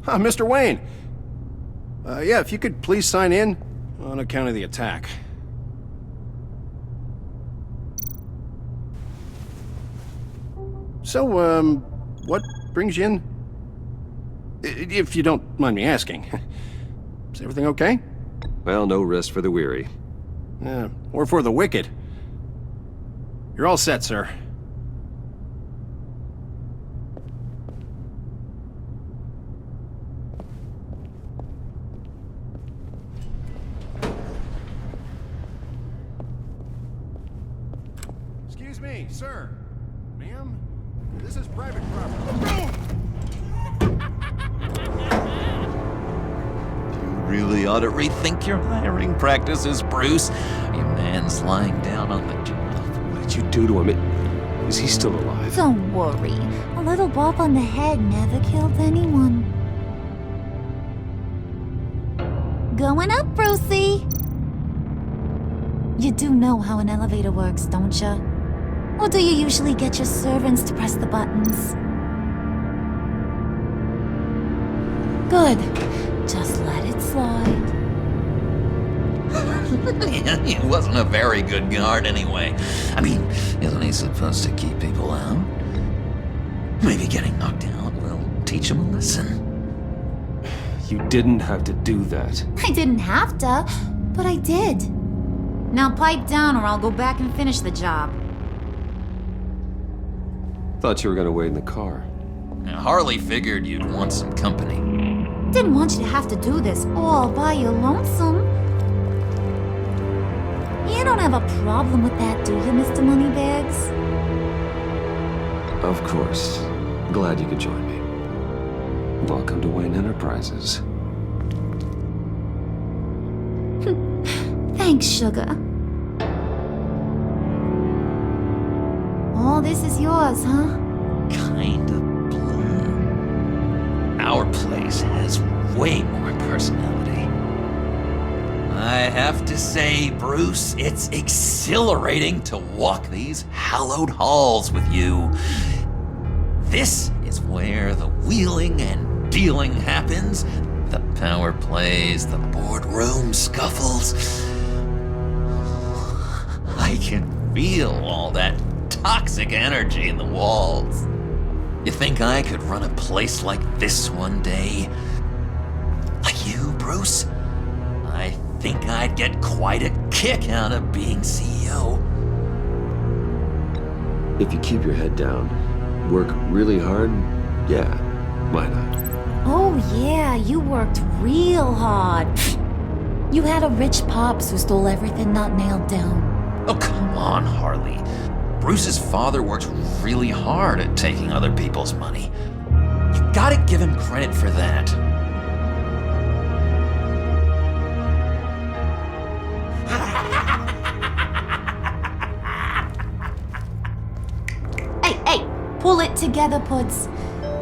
Mr. Wayne. Yeah, if you could please sign in on account of the attack. So, what brings you in? If you don't mind me asking. Is everything okay? Well, no rest for the weary. Yeah, or for the wicked. You're all set, sir. Excuse me, sir. Ma'am? This is private property. You really ought to rethink your hiring practices, Bruce. Your man's lying down on the job. What did you do to him? Is he still alive? Don't worry. A little bump on the head never killed anyone. Going up, Brucey! You do know how an elevator works, don't you? Or do you usually get your servants to press the buttons? Good. Just let it slide. He wasn't a very good guard anyway. I mean, isn't he supposed to keep people out? Maybe getting knocked out will teach him a lesson. You didn't have to do that. I didn't have to, but I did. Now pipe down or I'll go back and finish the job. Thought you were gonna wait in the car. Now, Harley figured you'd want some company. Didn't want you to have to do this all by your lonesome. You don't have a problem with that, do you, Mr. Moneybags? Of course. Glad you could join me. Welcome to Wayne Enterprises. Thanks, sugar. All this is yours, huh? Kinda blue. Our place has way more personality. I have to say, Bruce, it's exhilarating to walk these hallowed halls with you. This is where the wheeling and dealing happens, the power plays, the boardroom scuffles. I can feel all that toxic energy in the walls. You think I could run a place like this one day? Like you, Bruce? I think I'd get quite a kick out of being CEO. If you keep your head down, work really hard, yeah, why not? Oh yeah, you worked real hard. You had a rich pops who stole everything not nailed down. Oh, come on, Harley. Bruce's father worked really hard at taking other people's money. You gotta give him credit for that. Hey, pull it together, Puds.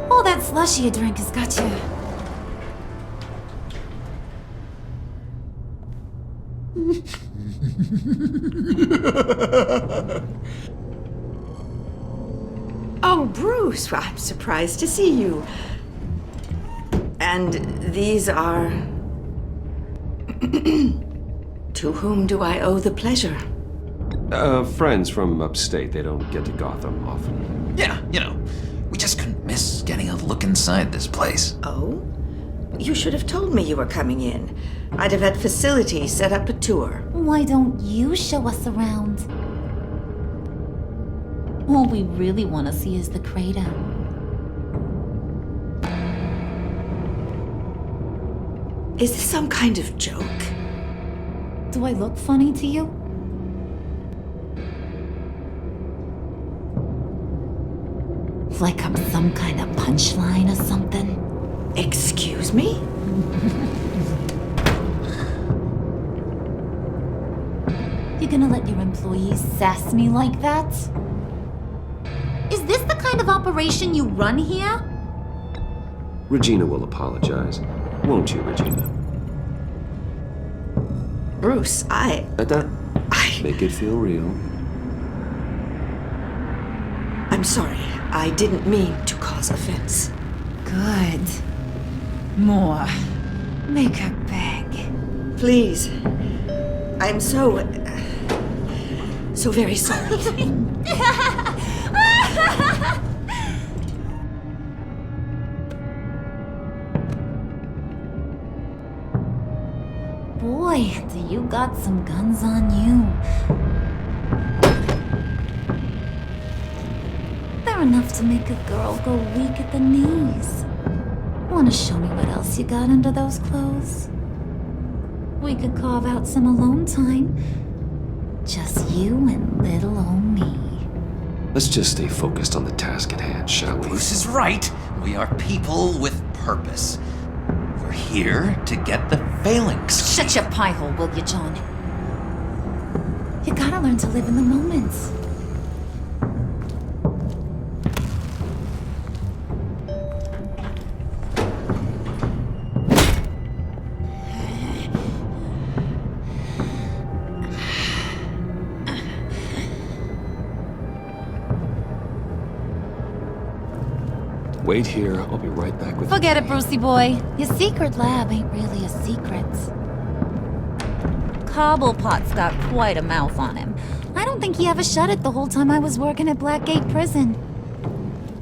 All that slushy you drink has got you. Oh, Bruce, well, I'm surprised to see you. And these are... To whom do I owe the pleasure? Friends from upstate. They don't get to Gotham often. Yeah, we just couldn't miss getting a look inside this place. Oh? You should have told me you were coming in. I'd have had facilities set up a tour. Why don't you show us around? All we really want to see is the crater. Is this some kind of joke? Do I look funny to you? Like I'm some kind of punchline or something? Excuse me? You gonna let your employees sass me like that? Is this the kind of operation you run here? Regina will apologize. Won't you, Regina? Bruce, I... Make it feel real. I'm sorry. I didn't mean to cause offense. Good. More. Make her beg. Please. I'm so very sorry. Boy, do you got some guns on you. They're enough to make a girl go weak at the knees. Wanna show me what else you got under those clothes? We could carve out some alone time. Just you and little old me. Let's just stay focused on the task at hand, shall we? Bruce is right. We are people with purpose. We're here to get the phalanx. Shut your pie hole, will you, John? You gotta learn to live in the moment. Wait here, I'll be right back with Forget it, Brucey boy. Your secret lab ain't really a secret. Cobblepot's got quite a mouth on him. I don't think he ever shut it the whole time I was working at Blackgate Prison.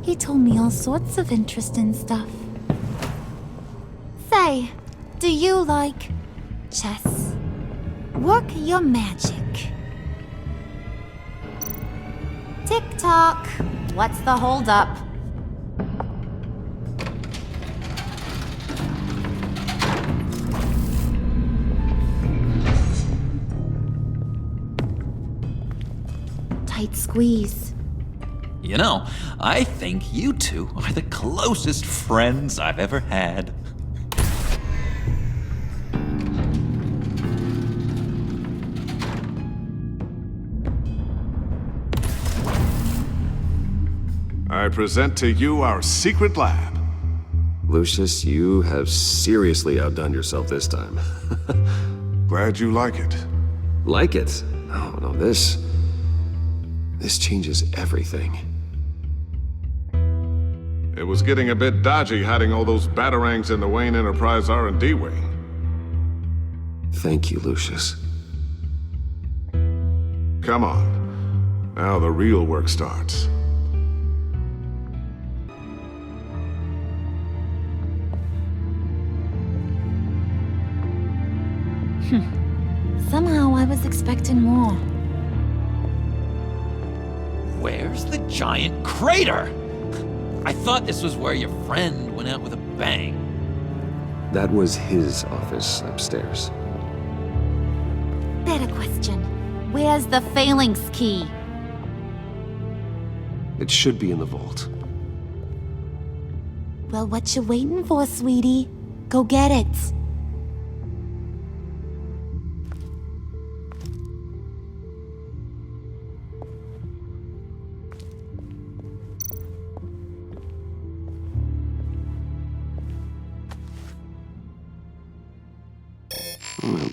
He told me all sorts of interesting stuff. Say, do you like chess? Work your magic. Tick-tock. What's the holdup? Tight squeeze. You know, I think you two are the closest friends I've ever had. I present to you our secret lab. Lucius, you have seriously outdone yourself this time. Glad you like it. Like it? No, this changes everything. It was getting a bit dodgy hiding all those batarangs in the Wayne Enterprise R&D wing. Thank you, Lucius. Come on. Now the real work starts. Somehow I was expecting more. Where's the giant crater? I thought this was where your friend went out with a bang. That was his office upstairs. Better question. Where's the phalanx key? It should be in the vault. Well, what you waiting for, sweetie? Go get it.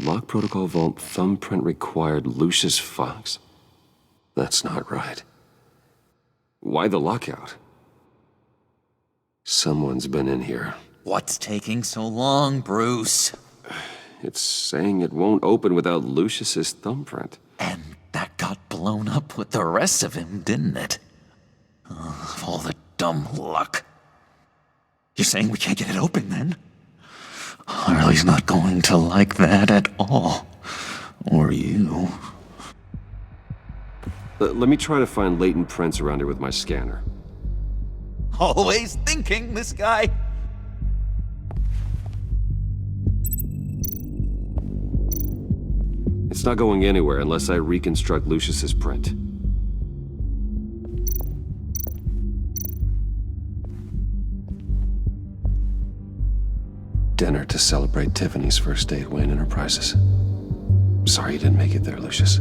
Lock protocol vault thumbprint required Lucius Fox. That's not right. Why the lockout? Someone's been in here. What's taking so long, Bruce? It's saying it won't open without Lucius's thumbprint. And that got blown up with the rest of him, didn't it? All the dumb luck. You're saying we can't get it open, then? Harley's not going to like that at all. Or you. Let me try to find latent prints around here with my scanner. Always thinking, this guy. It's not going anywhere unless I reconstruct Lucius's print. Dinner to celebrate Tiffany's first day at Wayne Enterprises. Sorry you didn't make it there, Lucius.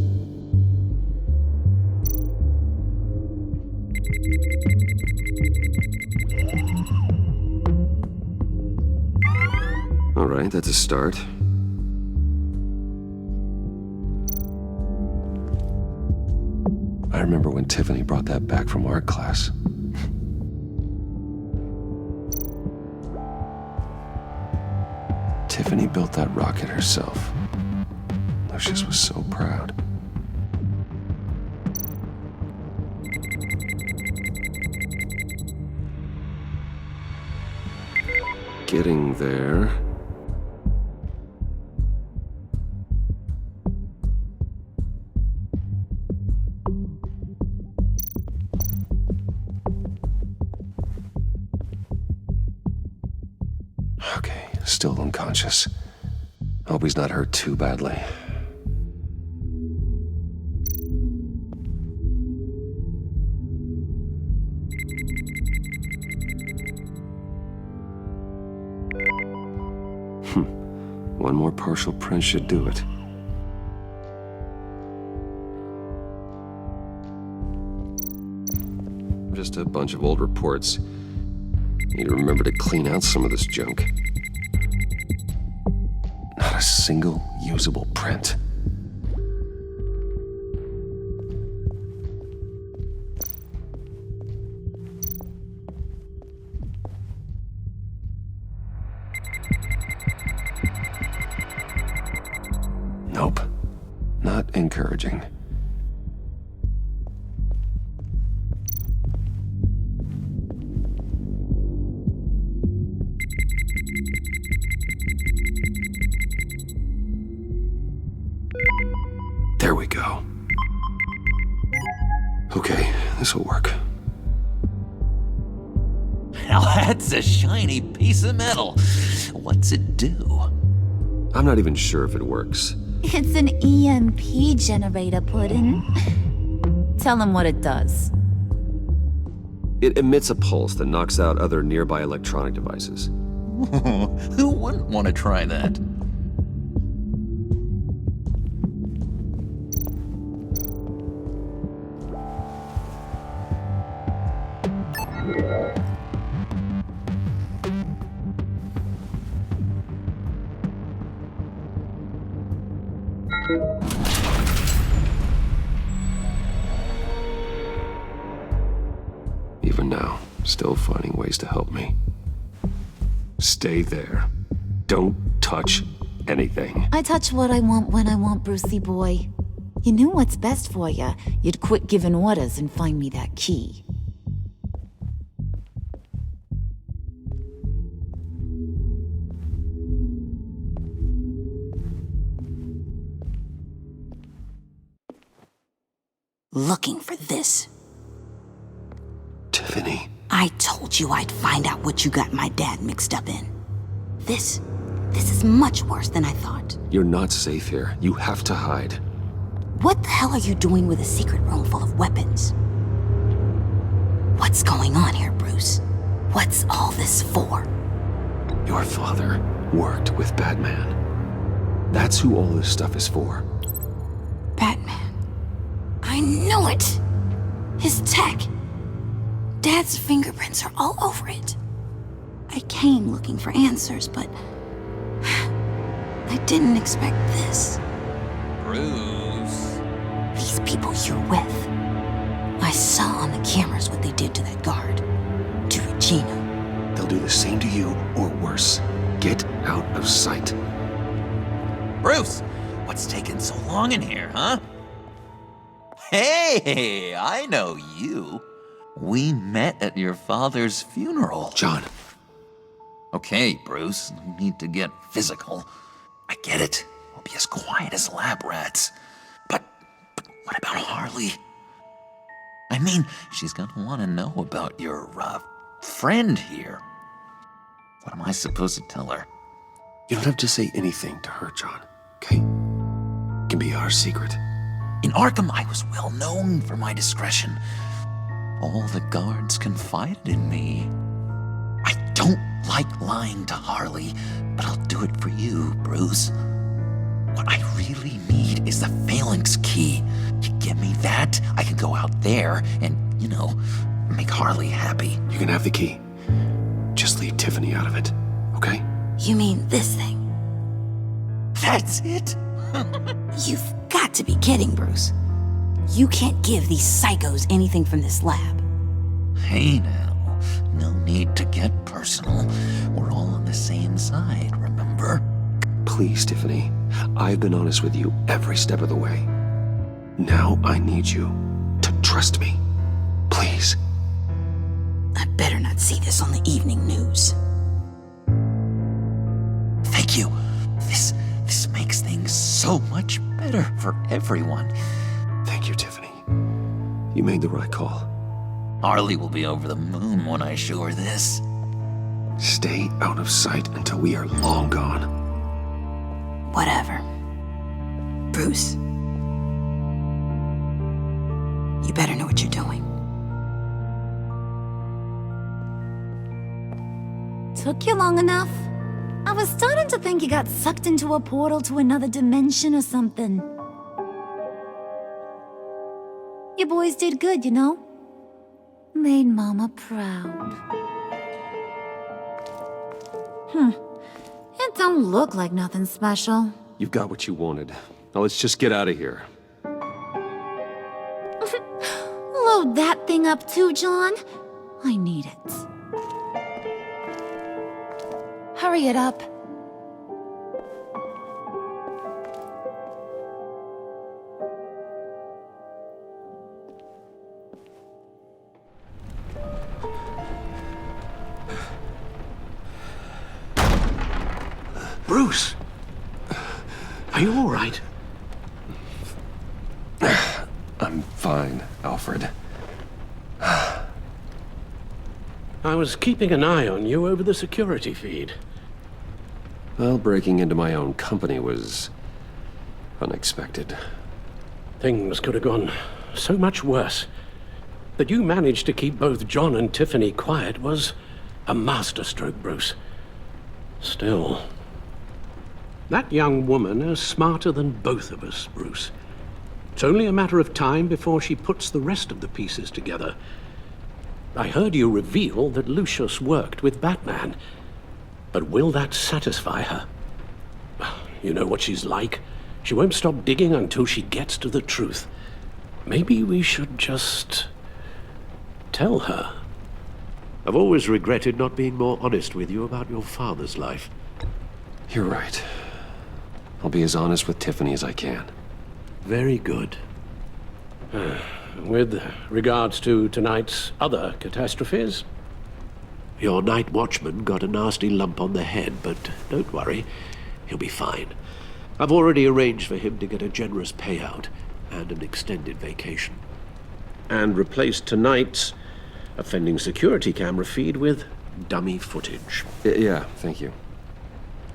All right, that's a start. I remember when Tiffany brought that back from art class. Tiffany built that rocket herself. Lucius was so proud. Getting there. Okay, still unconscious. Hope he's not hurt too badly. One more partial print should do it. Just a bunch of old reports. Need to remember to clean out some of this junk. Not a single usable print. Nope. Not encouraging. There we go. Okay, this'll work. Now that's a shiny piece of metal. What's it do? I'm not even sure if it works. It's an EMP generator, Puddin'. Tell him what it does. It emits a pulse that knocks out other nearby electronic devices. Who wouldn't want to try that? Even now, still finding ways to help me. Stay there. Don't touch anything. I touch what I want when I want, Brucey boy. You knew what's best for you. You'd quit giving orders and find me that key. Looking for this. Tiffany. I told you I'd find out what you got my dad mixed up in. This is much worse than I thought. You're not safe here. You have to hide. What the hell are you doing with a secret room full of weapons? What's going on here, Bruce? What's all this for? Your father worked with Batman. That's who all this stuff is for. Batman. I knew it! His tech. Dad's fingerprints are all over it. I came looking for answers, but I didn't expect this. Bruce. These people you're with. I saw on the cameras what they did to that guard. To Regina. They'll do the same to you, or worse. Get out of sight. Bruce, what's taking so long in here, huh? Hey, I know you. We met at your father's funeral. John. Okay, Bruce, no need to get physical. I get it. We'll be as quiet as lab rats. But what about Harley? I mean, she's gonna want to know about your, friend here. What am I supposed to tell her? You don't have to say anything to her, John, okay? It can be our secret. In Arkham, I was well known for my discretion. All the guards confided in me. I don't like lying to Harley, but I'll do it for you, Bruce. What I really need is the Phalanx key. You give me that, I can go out there and, make Harley happy. You can have the key. Just leave Tiffany out of it, okay? You mean this thing? That's it? You've got to be kidding, Bruce. You can't give these psychos anything from this lab. Hey now, no need to get personal. We're all on the same side, remember? Please, Tiffany. I've been honest with you every step of the way. Now I need you to trust me. Please. I better not see this on the evening news. Thank you. This makes things so much better for everyone. Thank you, Tiffany. You made the right call. Harley will be over the moon when I show her this. Stay out of sight until we are long gone. Whatever. Bruce. You better know what you're doing. Took you long enough? I was starting to think you got sucked into a portal to another dimension or something. You boys did good, you know? Made Mama proud. It don't look like nothing special. You've got what you wanted. Now let's just get out of here. Load that thing up too, John. I need it. Hurry it up. Bruce! Are you all right? I'm fine, Alfred. I was keeping an eye on you over the security feed. Well, breaking into my own company was unexpected. Things could have gone so much worse. That you managed to keep both John and Tiffany quiet was a masterstroke, Bruce. Still, that young woman is smarter than both of us, Bruce. It's only a matter of time before she puts the rest of the pieces together. I heard you reveal that Lucius worked with Batman. But will that satisfy her? You know what she's like. She won't stop digging until she gets to the truth. Maybe we should just tell her. I've always regretted not being more honest with you about your father's life. You're right. I'll be as honest with Tiffany as I can. Very good. With regards to tonight's other catastrophes? Your night watchman got a nasty lump on the head, but don't worry, he'll be fine. I've already arranged for him to get a generous payout and an extended vacation. And replaced tonight's offending security camera feed with dummy footage. Yeah, thank you.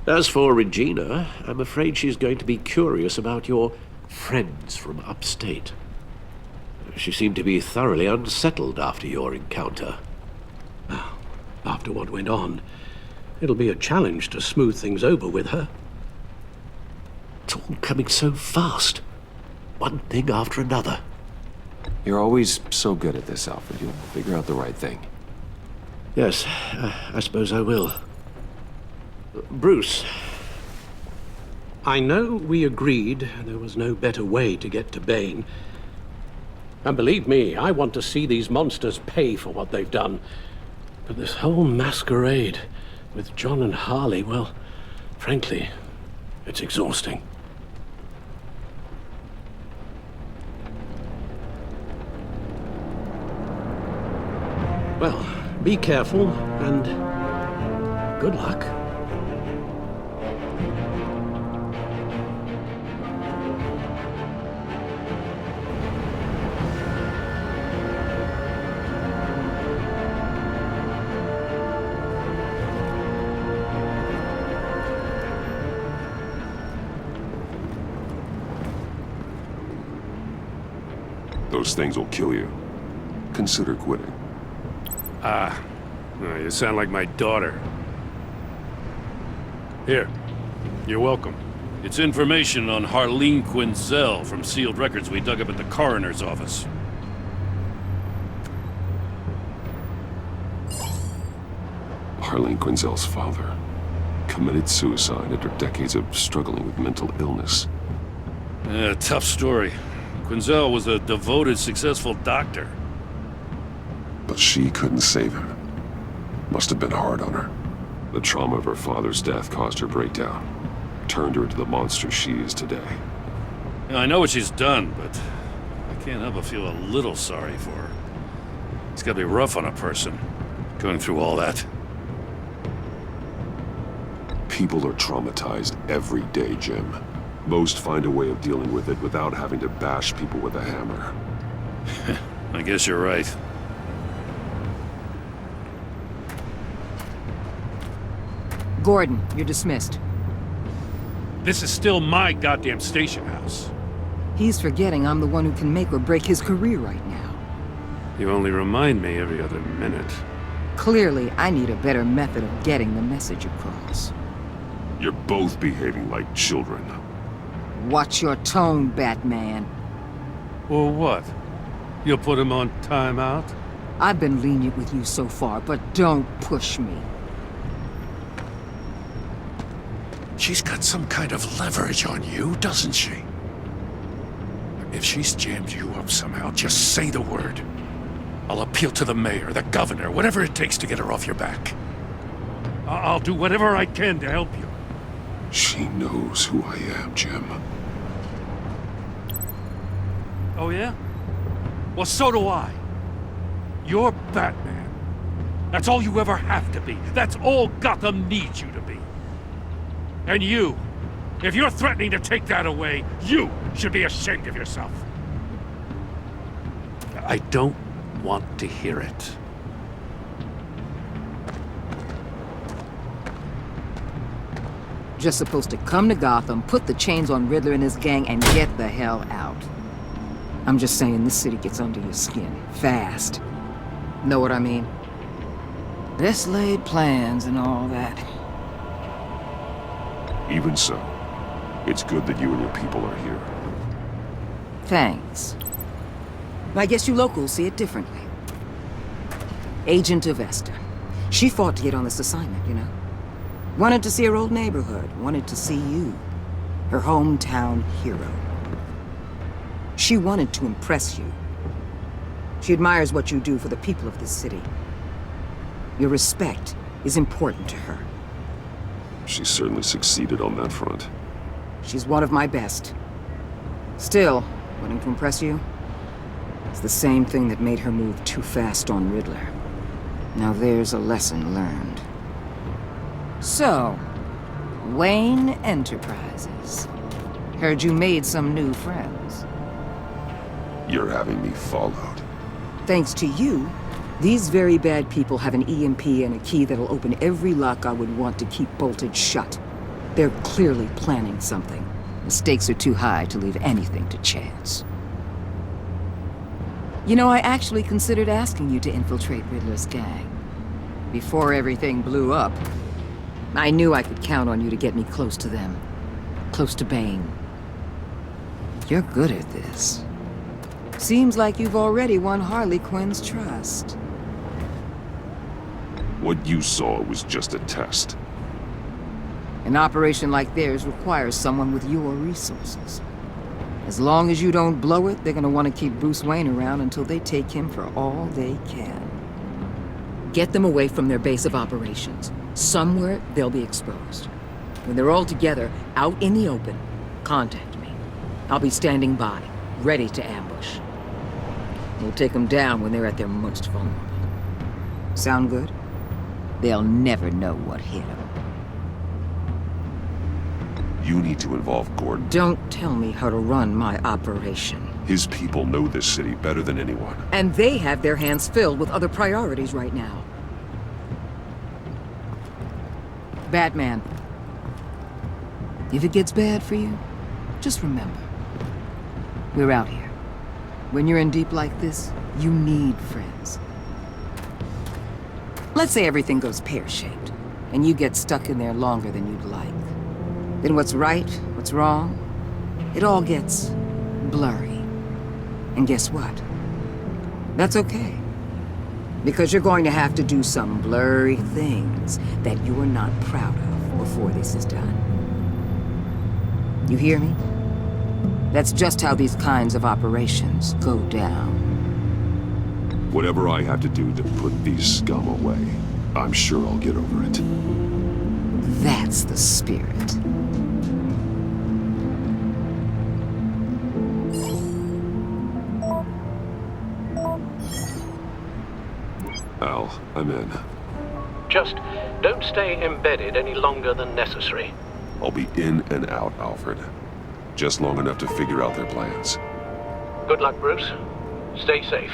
As for Regina, I'm afraid she's going to be curious about your friends from upstate. She seemed to be thoroughly unsettled after your encounter. After what went on, it'll be a challenge to smooth things over with her. It's all coming so fast. One thing after another. You're always so good at this, Alfred. You'll figure out the right thing. Yes, I suppose I will. Bruce. I know we agreed there was no better way to get to Bane. And believe me, I want to see these monsters pay for what they've done. But this whole masquerade with John and Harley, well, frankly, it's exhausting. Well, be careful and good luck. Those things will kill you. Consider quitting. You sound like my daughter. Here, you're welcome. It's information on Harleen Quinzel from sealed records we dug up at the coroner's office. Harleen Quinzel's father committed suicide after decades of struggling with mental illness. Yeah, tough story. Quinzel was a devoted, successful doctor. But she couldn't save him. Must have been hard on her. The trauma of her father's death caused her breakdown. turned her into the monster she is today. Yeah, I know what she's done, but I can't help but feel a little sorry for her. It's gotta be rough on a person, going through all that. People are traumatized every day, Jim. Most find a way of dealing with it without having to bash people with a hammer. I guess you're right. Gordon, you're dismissed. This is still my goddamn station house. He's forgetting I'm the one who can make or break his career right now. You only remind me every other minute. Clearly, I need a better method of getting the message across. You're both behaving like children. Watch your tone, Batman. Or what? You'll put him on timeout? I've been lenient with you so far, but don't push me. She's got some kind of leverage on you, doesn't she? If she's jammed you up somehow, just say the word. I'll appeal to the mayor, the governor, whatever it takes to get her off your back. I'll do whatever I can to help you. She knows who I am, Jim. Oh yeah? Well, so do I. You're Batman. That's all you ever have to be. That's all Gotham needs you to be. And you, if you're threatening to take that away, you should be ashamed of yourself. I don't want to hear it. Just supposed to come to Gotham, put the chains on Riddler and his gang, and get the hell out. I'm just saying, this city gets under your skin. Fast. Know what I mean? Best laid plans and all that. Even so, it's good that you and your people are here. Thanks. I guess you locals see it differently. Agent Avesta. She fought to get on this assignment, you know? Wanted to see her old neighborhood. Wanted to see you. Her hometown hero. She wanted to impress you. She admires what you do for the people of this city. Your respect is important to her. She certainly succeeded on that front. She's one of my best. Still, wanting to impress you? It's the same thing that made her move too fast on Riddler. Now there's a lesson learned. So, Wayne Enterprises. Heard you made some new friends. You're having me followed. Thanks to you, these very bad people have an EMP and a key that'll open every lock I would want to keep bolted shut. They're clearly planning something. The stakes are too high to leave anything to chance. You know, I actually considered asking you to infiltrate Riddler's gang. Before everything blew up, I knew I could count on you to get me close to them. Close to Bane. You're good at this. Seems like you've already won Harley Quinn's trust. What you saw was just a test. An operation like theirs requires someone with your resources. As long as you don't blow it, they're gonna want to keep Bruce Wayne around until they take him for all they can. Get them away from their base of operations. Somewhere they'll be exposed. When they're all together, out in the open, contact me. I'll be standing by, ready to ambush. We'll take them down when they're at their most vulnerable. Sound good? They'll never know what hit them. You need to involve Gordon. Don't tell me how to run my operation. His people know this city better than anyone. And they have their hands filled with other priorities right now. Batman. If it gets bad for you, just remember. We're out here. When you're in deep like this, you need friends. Let's say everything goes pear-shaped, and you get stuck in there longer than you'd like. Then what's right, what's wrong, it all gets blurry. And guess what? That's okay. Because you're going to have to do some blurry things that you're not proud of before this is done. You hear me? That's just how these kinds of operations go down. Whatever I have to do to put these scum away, I'm sure I'll get over it. That's the spirit. I'm in. Just don't stay embedded any longer than necessary. I'll be in and out, Alfred. Just long enough to figure out their plans. Good luck, Bruce. Stay safe.